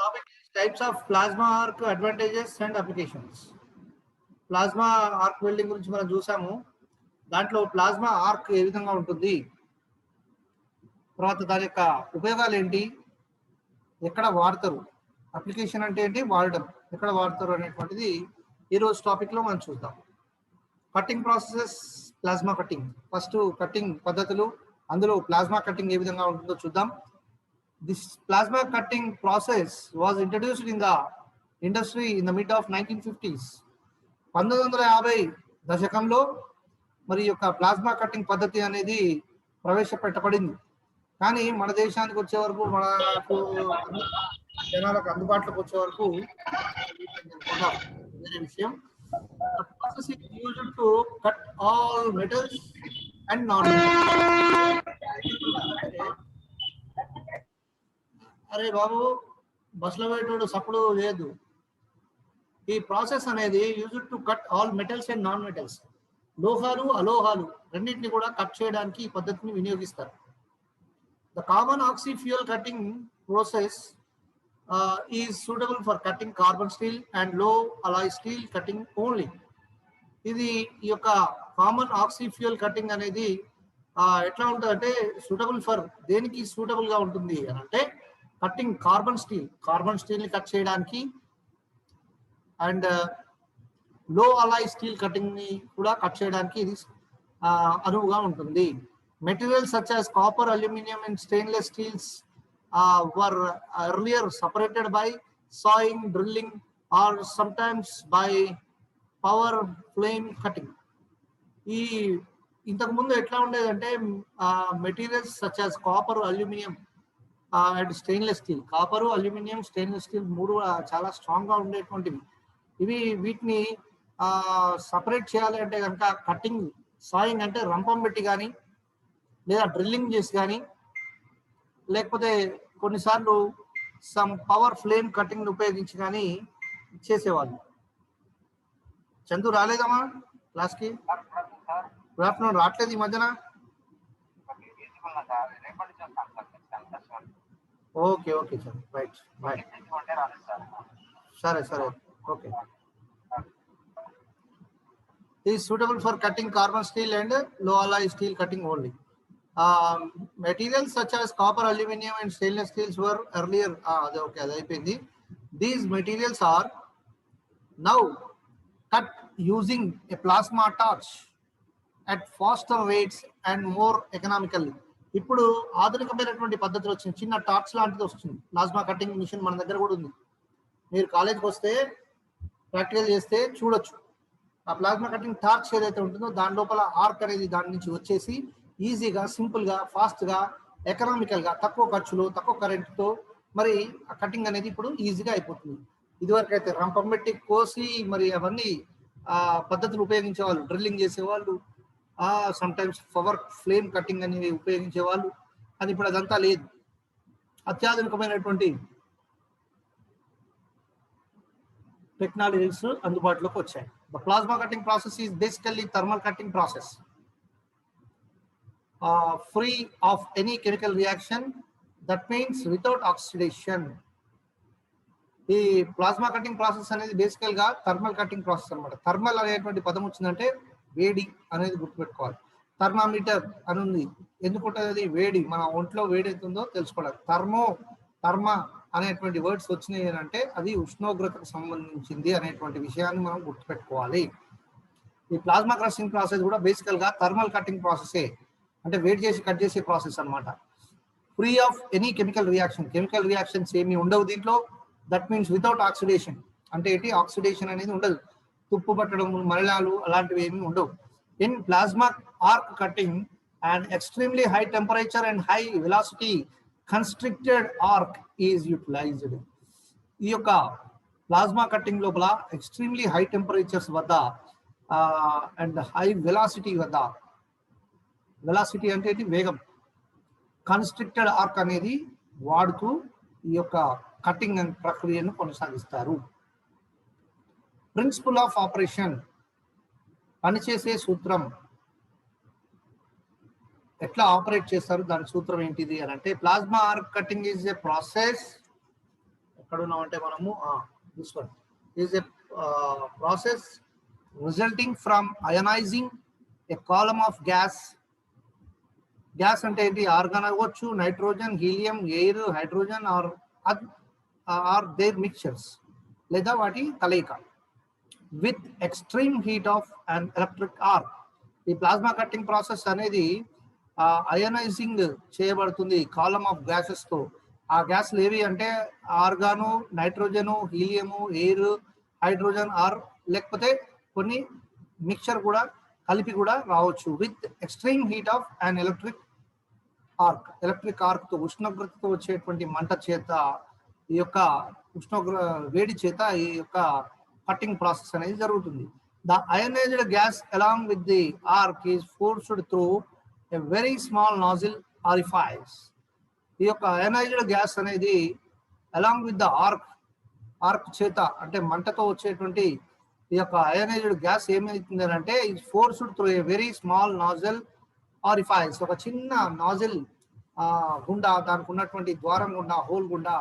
topic is types of plasma arc advantages and applications. Plasma arc welding గురించి మనం చూసాము. దాంట్లో ప్లాస్మా ఆర్క్ ఏ విధంగా ఉంటుంది, తర్వాత దాని యొక్క ఉపయోగాలు ఏంటి, ఎక్కడ వాడతారు, అప్లికేషన్ అంటే ఏంటి, వాడడం ఎక్కడ వాడతారు అనేటువంటిది ఈరోజు టాపిక్లో మనం చూద్దాం. Cutting processes, plasma cutting. First cutting పద్ధతులు, అందులో ప్లాస్మా కటింగ్ ఏ విధంగా ఉంటుందో చూద్దాం. This plasma cutting process was introduced in the industry in the mid of 1950s. 1950 దశకంలో మరి యొక్క ప్లాస్మా కటింగ్ పద్ధతి అనేది ప్రవేశపెట్టబడింది. కానీ మన దేశానికి వచ్చే వరకు, మనకు జనాలకు అందుబాటులోకి వచ్చే వరకు వేరే విషయం. The process is used to cut all metals and non-metals. అరే బాబు, బస్సులో పెట్టాడు సప్పుడు లేదు. ఈ ప్రాసెస్ అనేది used to cut all metals and non metals, లోహాలు అలోహాలు రెండింటిని కూడా కట్ చేయడానికి ఈ పద్ధతిని వినియోగిస్తారు. The common oxy fuel cutting process is suitable for cutting carbon steel and లో అలాయ్ స్టీల్ కటింగ్ ఓన్లీ. ఇది ఈ యొక్క కామన్ ఆక్సీ ఫ్యూయల్ కటింగ్ అనేది ఎట్లా ఉంటుంది అంటే, సూటబుల్ ఫర్ దేనికి సూటబుల్ గా ఉంటుంది అని అంటే, కటింగ్ కార్బన్ స్టీల్ ని కట్ చేయడానికి అండ్ లో అలాయ్ స్టీల్ కటింగ్ ని కూడా కట్ చేయడానికి ఇది అనువుగా ఉంటుంది. Materials such as copper, aluminium and stainless steels were earlier separated by sawing, drilling or sometimes by power flame cutting. ఈ ఇంతకు ముందు ఎట్లా ఉండేదంటే, materials such as copper, aluminium and stainless steel, copper, aluminium, stainless steel మూడు చాలా strong గా ఉండేటువంటివి. వీటిని separate చేయాలి అంటే కనుక కటింగ్, సాయింగ్ అంటే రంపం పెట్టి కానీ, లేదా డ్రిల్లింగ్ చేసి కానీ, లేకపోతే కొన్నిసార్లు సమ్ పవర్ ఫ్లేమ్ కటింగ్ ఉపయోగించి కానీ చేసేవాళ్ళు. చందు రాలేదమ్మా క్లాస్కి? Good afternoon. రావట్లేదు ఈ మధ్యన? Okay okay sir, right right, సరే సరే, okay. Is suitable for cutting carbon steel and low alloy steel cutting only. Materials such as copper, aluminum and stainless steels were earlier okay. These materials are now cut using a plasma torch at faster rates and more economically. ఇప్పుడు ఆధునికమైనటువంటి పద్ధతులు వచ్చింది. చిన్న torch లాంటిది వస్తుంది, plasma cutting machine మన దగ్గర కూడా ఉంది. మీరు కాలేజ్కి వస్తే ప్రాక్టికల్ చేస్తే చూడొచ్చు. ఆ ప్లాస్మా కటింగ్ టార్చ్ ఏదైతే ఉంటుందో దాని లోపల ఆర్క్ అనేది దాని నుంచి వచ్చేసి ఈజీగా, సింపుల్గా, ఫాస్ట్గా, ఎకనామికల్గా, తక్కువ ఖర్చులో, తక్కువ కరెంటుతో మరి ఆ కటింగ్ అనేది ఇప్పుడు ఈజీగా అయిపోతుంది. ఇదివరకు అయితే రంపం పెట్టి కోసి మరి అవన్నీ పద్ధతులు ఉపయోగించేవాళ్ళు, డ్రిల్లింగ్ చేసేవాళ్ళు, some times power flame cutting అనేవి ఉపయోగించేవాళ్ళు. కానీ ఇప్పుడు అదంతా లేదు, అత్యాధునికమైనటువంటి టెక్నాలజీస్ అందుబాటులోకి వచ్చాయి. The plasma cutting process is basically thermal cutting process, free of any chemical reaction, that means without oxidation. ఈ ప్లాస్మా కటింగ్ ప్రాసెస్ అనేది బేసికల్ గా థర్మల్ కటింగ్ ప్రాసెస్ అనమాట. థర్మల్ అనేటువంటి పదం వచ్చిందంటే వేడి అనేది గుర్తుపెట్టుకోవాలి. థర్మామీటర్ అని ఉంది, ఎందుకు ఉంటుంది? వేడి, మన ఒంట్లో వేడి అవుతుందో తెలుసుకోవాలి. థర్మ అనేటువంటి వర్డ్స్ వచ్చినాయి అంటే అది ఉష్ణోగ్రతకు సంబంధించింది అనేటువంటి విషయాన్ని మనం గుర్తుపెట్టుకోవాలి. ఈ ప్లాస్మా క్రషింగ్ ప్రాసెస్ కూడా బేసికల్ గా థర్మల్ కటింగ్ ప్రాసెసే, అంటే వేడి చేసి కట్ చేసే ప్రాసెస్ అనమాట. Free of any chemical reactions ఏమీ ఉండవు దీంట్లో. దట్ మీన్స్ వితౌట్ ఆక్సిడేషన్ అంటే ఏంటి? ఆక్సిడేషన్ అనేది ఉండదు, తుప్పు పట్టడం, మలినాలు అలాంటివి ఏమీ ఉండవు. In plasma arc cutting and extremely high temperature and high velocity constricted arc is utilised. ఈ యొక్క ప్లాస్మా కటింగ్ లోపల ఎక్స్ట్రీమ్లీ హై టెంపరేచర్స్ వద్ద అండ్ హై వెలాసిటీ వద్ద, వెలాసిటీ అంటే వేగం, కన్స్ట్రిక్టెడ్ ఆర్క్ అనేది వాడుతూ ఈ యొక్క కటింగ్ ప్రక్రియను కొనసాగిస్తారు. ప్రిన్సిపల్ ఆఫ్ ఆపరేషన్, పనిచేసే సూత్రం, ఎట్లా ఆపరేట్ చేస్తారు, దాని సూత్రం ఏంటిది అని అంటే, plasma arc cutting is a process. ఎక్కడ ఉన్నామంటే మనము this one is a process resulting from ionising a column of gas. Gas అంటే ఏంటి? ఆర్గాన్ అవ్వచ్చు, nitrogen, helium, air, hydrogen or their mixtures లేదా వాటి కలయిక. With extreme heat of and electric arc. ఈ ప్లాస్మా కట్టింగ్ ప్రాసెస్ అనేది ionising చేయబడుతుంది column of gases తో. ఆ గ్యాస్లు ఏవి అంటే argon, nitrogen, helium, air, hydrogen or లేకపోతే కొన్ని మిక్చర్ కూడా కలిపి కూడా రావచ్చు. With extreme heat of and electric arc తో ఉష్ణోగ్రతతో వచ్చేటువంటి మంట చేత ఈ యొక్క వేడి చేత ఈ యొక్క కట్టింగ్ ప్రాసెస్ అనేది జరుగుతుంది. The ionised gas along with the ark is forced through a very small nozzle orifice. ఈ యొక్క అయనైజ్డ్ గ్యాస్ అనేది అలాంగ్ విత్ ద ఆర్క్ చేత అంటే మంటతో వచ్చేటువంటి ఈ యొక్క అయనైజ్డ్ గ్యాస్ ఏమైతుంది అంటే is forced through a very small nozzle orifice. ఒక చిన్న నాజిల్ గుండా, దానికి ఉన్నటువంటి ద్వారం గుండా, హోల్ గుండా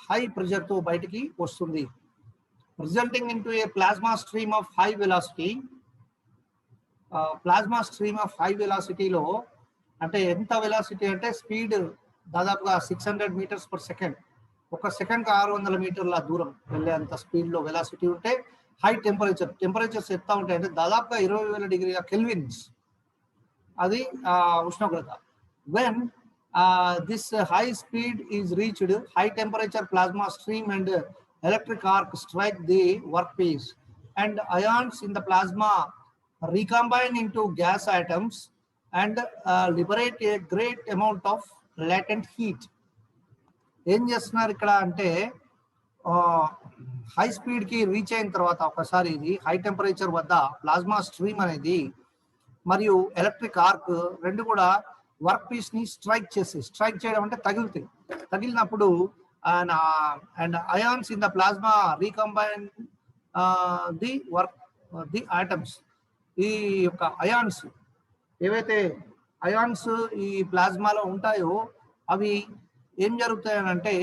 హై ప్రెషర్ తో బయటికి వస్తుంది. Resulting into a plasma stream of high velocity. Plasma stream of high వెలాసిటీలో అంటే ఎంత వెలాసిటీ అంటే స్పీడ్ దాదాపుగా 600 మీటర్స్ పర్ సెకండ్. ఒక సెకండ్కి 600 మీటర్ల దూరం వెళ్ళేంత స్పీడ్లో వెలాసిటీ ఉంటే హై టెంపరేచర్స్ ఎంత ఉంటాయి అంటే దాదాపుగా 20,000 డిగ్రీల కెల్విన్స్ అది ఉష్ణోగ్రత. When this high speed is reached, high temperature plasma stream and electric arc strike the workpiece and ions in the plasma recombine into gas atoms and liberate a great amount of latent heat. ఏం చేస్తున్నారు ఇక్కడ అంటే high speed కి reach అయిన తర్వాత ఒకసారి ఇది high temperature వద్ద ప్లాస్మా స్ట్రీమ్ అనేది మరియు ఎలక్ట్రిక్ ఆర్క్ రెండు కూడా వర్క్ పీస్ ని స్ట్రైక్ చేయడం అంటే తగిలినప్పుడు and ions in the plasma recombine the atoms. ఈ యొక్క అయాన్స్ ఏవైతే అయాన్స్ ఈ ప్లాస్మాలో ఉంటాయో అవి ఏం జరుగుతాయనంటే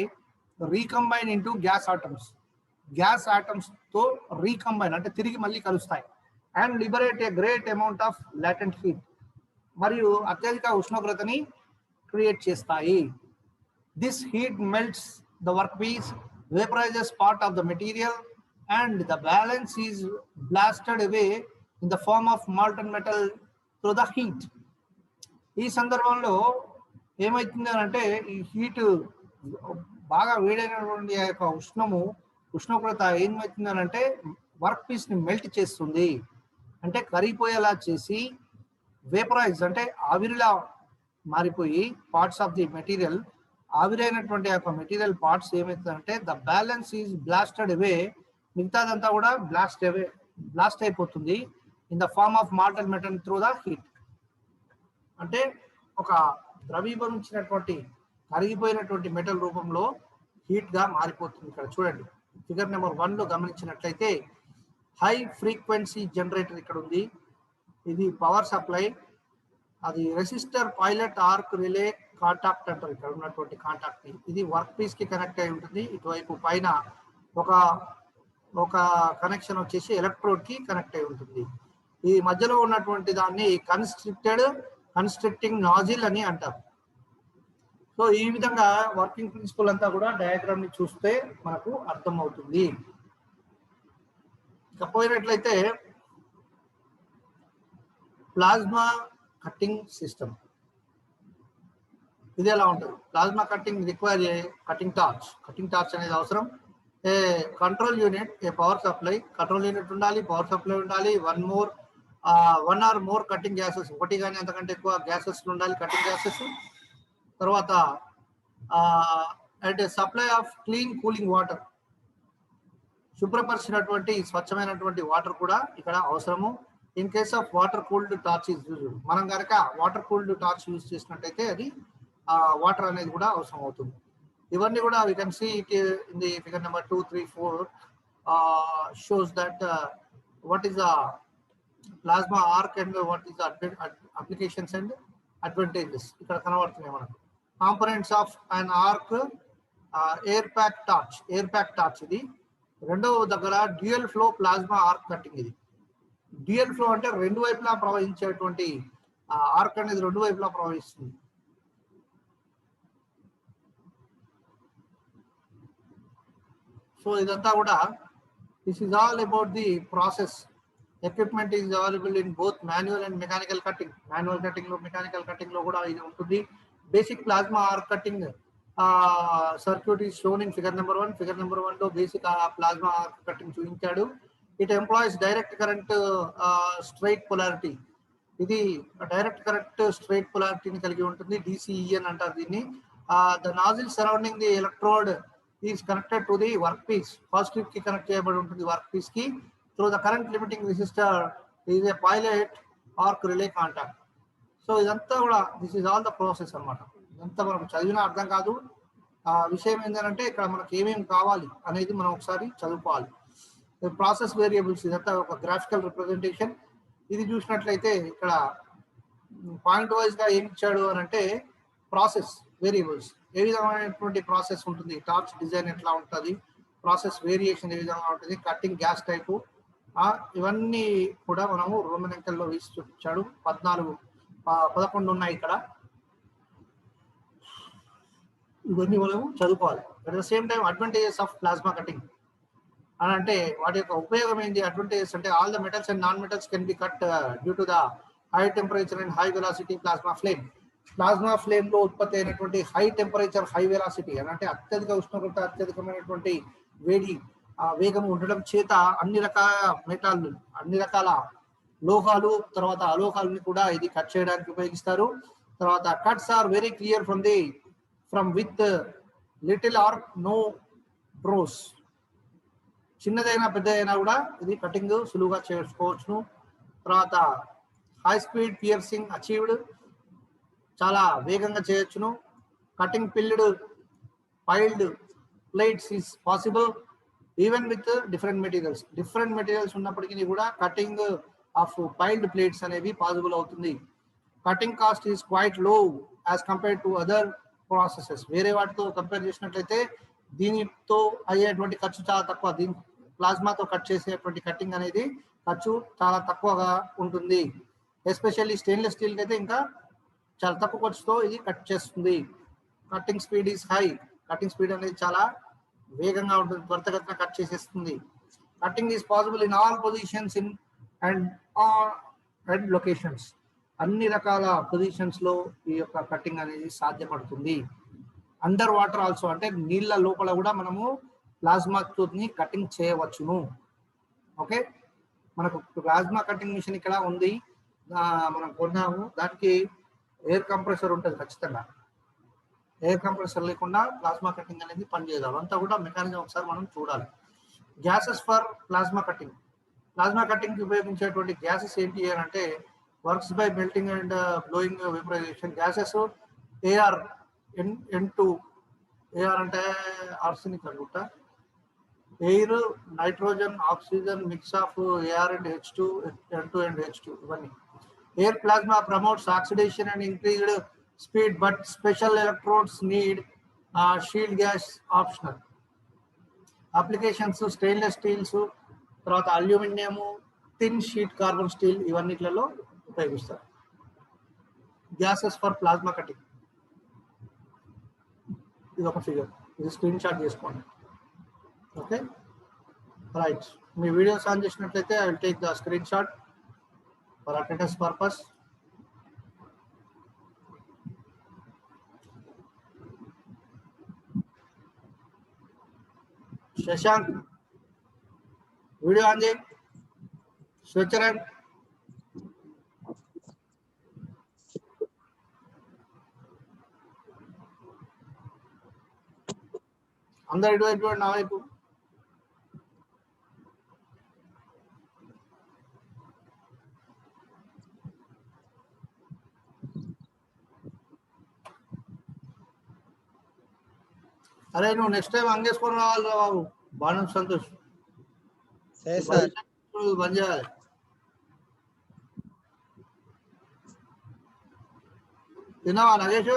రీకంబైన్ ఇంటూ గ్యాస్ ఆటమ్స్ తో రీకంబైన్ అంటే తిరిగి మళ్ళీ కలుస్తాయి. And liberate a great amount of latent heat, మరియు అత్యధిక ఉష్ణోగ్రతని క్రియేట్ చేస్తాయి. This heat melts the workpiece, vaporizes part of the material, and the balance is blasted away in the form of molten metal through the heat. ఈ సందర్భంలో ఏమైతుంది అంటే ఈ heat బాగా వేడైనటువంటి యొక్క ఉష్ణోగ్రత ఏమవుతుంది అంటే వర్క్ పీస్ ని మెల్ట్ చేస్తుంది, అంటే కరిగిపోయేలా చేసి వేపరైజ్ అంటే ఆవిరిలా మారిపోయి పార్ట్స్ ఆఫ్ ది మెటీరియల్, ఆవిరైనటువంటి యొక్క మెటీరియల్ పార్ట్స్ ఏమవుతుందంటే the balance is blasted away, మిగతాదంతా కూడా బ్లాస్ట్ అయిపోతుంది in the form of molten metal through the heat. అంటే ఒక ద్రవీభవించినటువంటి కరిగిపోయినటువంటి మెటల్ రూపంలో హీట్ గా మారిపోతుంది. ఇక్కడ చూడండి ఫిగర్ నెంబర్ 1 లో గమనించినట్లయితే హై ఫ్రీక్వెన్సీ జనరేటర్ ఇక్కడ ఉంది. ఇది పవర్ సప్లై, అది resistor, pilot, arc, relay, contact అంటారు. ఇక్కడ ఉన్నటువంటి కాంటాక్ట్ ని ఇది వర్క్ పీస్ కి కనెక్ట్ అయి ఉంటుంది. ఇటువైపు పైన ఒక కనెక్షన్ వచ్చేసి ఎలక్ట్రోడ్ కి కనెక్ట్ అయి ఉంటుంది. ఈ మధ్యలో ఉన్నటువంటి దాన్ని కన్స్ట్రిక్టింగ్ నాజిల్ అని అంటారు. సో ఈ విధంగా వర్కింగ్ ప్రిన్సిపల్ అంతా కూడా డయాగ్రామ్ ని చూస్తే మనకు అర్థం అవుతుంది. ఇకపోయినట్లయితే ప్లాస్మా కట్టింగ్ సిస్టమ్ ఇది ఎలా ఉంటుంది? Plasma cutting require a cutting torch అనేది అవసరం. A control unit, a power supply, control unit ఉండాలి, పవర్ సప్లై ఉండాలి, one or more cutting gases, ఒకటి కానీ అంతకంటే ఎక్కువ గ్యాసెస్ ఉండాలి కటింగ్ గ్యాసెస్. తర్వాత and supply of clean cooling water, శుభ్రపరిచినటువంటి స్వచ్ఛమైనటువంటి వాటర్ కూడా ఇక్కడ అవసరము. In case of water cooled torch is used, మనం కనుక వాటర్ కూల్డ్ టార్చ్ యూజ్ చేసినట్టయితే అది వాటర్ అనేది కూడా అవసరం అవుతుంది. ఇవన్నీ కూడా we can see it in the figure number 2, 3, 4 shows that what is the plasma arc and what is the applications and advantages ఇక్కడ కనబడుతున్నాయి మనకు. Components of an arc air pack torch ఇది. రెండవ దగ్గర dual flow plasma arc cutting. ఇది dual flow అంటే రెండు వైపులా ప్రవహించేటువంటి ఆర్క్ అనేది రెండు వైపులా ప్రవహిస్తుంది. సో ఇదంతా కూడా this is all about the process. Equipment is available in both manual and mechanical cutting. Manual cutting లో మెకానికల్ కటింగ్ లో కూడా ఇది ఉంటుంది. Basic plasma arc cutting circuit is shown in figure number 1. Figure number 1 లో basic plasma arc cutting చూపించాడు. It employees direct current straight polarity. ఇది direct current straight పొలారిటీని కలిగి ఉంటుంది. DCEN అంటారు దీన్ని. The nozzle surrounding the electrode is connected to the work piece. Positive కి connect చేయబడి ఉంటుంది వర్క్ పీస్ కి. Through the current limiting resistor is a pilot arc relay contact. So ఇదంతా కూడా this is all the process అనమాట. ఇదంతా మనం చదివినా అర్థం కాదు. విషయం ఏంటంటే ఇక్కడ మనకి ఏమేమి కావాలి అనేది మనం ఒకసారి చదువుకోవాలి. ప్రాసెస్ వేరియబుల్స్ ఇదంతా ఒక గ్రాఫికల్ రిప్రజెంటేషన్. ఇది చూసినట్లయితే ఇక్కడ పాయింట్ వైజ్ గా ఏమి ఇచ్చాడు అని అంటే ప్రాసెస్ వేరియబుల్స్ ఏ విధమైనటువంటి ప్రాసెస్ ఉంటుంది, టార్చ్ డిజైన్ ఎట్లా ఉంటుంది, ప్రాసెస్ వేరియేషన్ ఏ విధంగా ఉంటుంది, కటింగ్ గ్యాస్ టైపు, ఇవన్నీ కూడా మనము రోమన్ అంకెల్లో వేసి చూపించాడు. 11 ఉన్నాయి ఇక్కడ. ఇవన్నీ మనము చదువుకోవాలి. At the same time advantages of plasma cutting అని అంటే వాటి యొక్క ఉపయోగం ఏంటి? అడ్వాంటేజెస్ అంటే all the metals and non metals can be cut due to the high temperature and high velocity plasma flame. Plasma flame లో ఉత్పత్తి అయినటువంటి హై టెంపరేచర్ హై వెలాసిటీ అని అంటే అత్యధిక ఉష్ణోగ్రత అత్యధికమైనటువంటి వేడి వేగం ఉండడం చేత అన్ని రకాల లోహాలు తర్వాత అలోహాలని కూడా ఇది కట్ చేయడానికి ఉపయోగిస్తారు. తర్వాత cuts are very clear from with little or no dross. చిన్నదైనా పెద్దదైనా కూడా ఇది కటింగ్ సులువుగా చేసుకోవచ్చును. తర్వాత హై స్పీడ్ పియర్సింగ్ అచీవ్డ్, చాలా వేగంగా చేయొచ్చును. Cutting piled plates is possible even with different materials ఉన్నప్పటికీ కూడా కటింగ్ ఆఫ్ పైల్డ్ ప్లేట్స్ అనేవి పాసిబుల్ అవుతుంది. Cutting cost is quite low as compared to other processes. వేరే వాటితో కంపేర్ చేసినట్లయితే దీనితో అయ్యేటువంటి ఖర్చు చాలా తక్కువ. దీని ప్లాస్మాతో కట్ చేసేటువంటి కటింగ్ అనేది ఖర్చు చాలా తక్కువగా ఉంటుంది. ఎస్పెషల్లీ స్టెయిన్లెస్ స్టీల్ అయితే ఇంకా చాలా తక్కువ ఖర్చుతో ఇది కట్ చేస్తుంది. Cutting speed is high. Cutting speed అనేది చాలా వేగంగా ఉంటుంది, త్వరితగతిన కట్ చేసేస్తుంది. Cutting is possible in all positions and locations. అన్ని రకాల పొజిషన్స్ లో ఈ యొక్క కటింగ్ అనేది సాధ్యపడుతుంది. అండర్ వాటర్ ఆల్సో, అంటే నీళ్ళ లోపల కూడా మనము ప్లాస్మా తోని కటింగ్ చేయవచ్చును. ఓకే, మనకు ప్లాస్మా కటింగ్ మిషన్ ఇక్కడ ఉంది, మనం కొన్నాము. దానికి ఎయిర్ కంప్రెసర్ ఉంటుంది ఖచ్చితంగా. ఎయిర్ కంప్రెసర్ లేకుండా ప్లాస్మా కటింగ్ అనేది పనిచేయదు. అవంతా కూడా మెకానిజం ఒకసారి మనం చూడాలి. Gases for plasma cutting. Plasma cutting ఉపయోగించేటువంటి గ్యాసెస్ ఏంటి అని అంటే works by melting and blowing vaporization. Gases AR, N2, AR అంటే ఆర్సెనిక్ అనుకుంటా, air, nitrogen, oxygen, mix of AR and H2, N2 and H2 ఇవన్నీ. Air plasma promotes oxidation and increased speed but special electrodes need shield gas optional. Applications stainless steels, తర్వాత aluminium, thin sheet carbon steel ఇవన్నిట్లలో ఉపయోగిస్తారు. Gases for plasma cutting ఇది ఒక figure, ఇది screen shot చేసుకోండి. Okay right, మీ videos on చేసినట్లయితే I will take the screen shot for attendance purpose. Shashank video on చేయి. స్విచరన్ అందరు ఇటువైపు నా వైపు. అరే నువ్వు నెక్స్ట్ టైం అంగేసుకొని రావాలి బాబు. బాణం సంతోష్ బంద్ చేయాలి. తిన్నావా నగేష్?